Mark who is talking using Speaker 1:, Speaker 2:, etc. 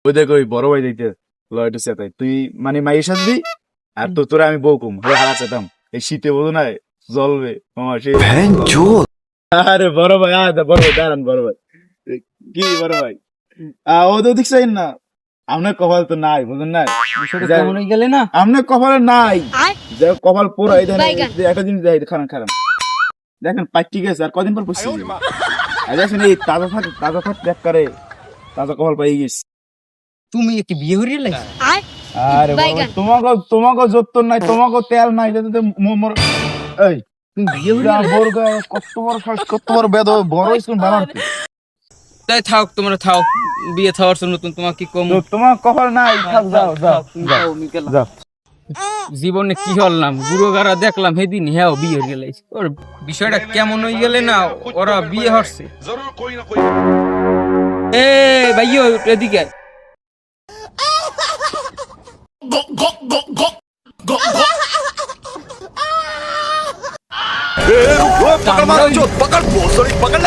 Speaker 1: ওই দেখ ওই বড় ভাই দিতে লয়টা চেতাই তুই মানে মাইয়ের সাথে দি আর তো তোরা আমি বউ কম হারা চেতাম এই শীতে বোঝো না জ্বলবে আমার সেই আরে বড় ভাই বড় ভাই দাঁড়ান বড় ভাই কি বড় ভাই ও তো দেখছেন না আপনার কপাল তো নাই বুঝলেন না
Speaker 2: কেমন হয়ে গেলে না
Speaker 1: আপনার কপালে নাই যে কপাল পুরো এই দেখেন একটা জিনিস খারাপ খারাপ দেখেন পাইটি গেছে আর কদিন পর পুষছি আর দেখেন এই তাজা থাক দেখ করে তাজা কপাল পাই গেছে
Speaker 2: তুমি কি বিয়ে হয়ে গেলে
Speaker 1: আরে তোমাকে যত্তর নাই তোমাকে তেল নাই যাতে মোর এই
Speaker 2: তুমি বিয়ে হয়ে গেলে
Speaker 1: কত বড় বেদ বড় স্কুল বানাতে
Speaker 2: তাই থাক তোমরা থাও বিয়ে থাওয়ার জন্য তোমার কি কম
Speaker 1: তোমার কপাল নাই থাক যাও যাও যাও
Speaker 2: জীবনে কি হলাম গুরুগারা দেখলাম সেদিন হ্যাঁ বিয়ে হয়ে গেলে ওর বিষয়টা কেমন হয়ে গেলে না ওরা বিয়ে হচ্ছে এ ভাইও এদিকে
Speaker 3: पकड़ मारो पकड़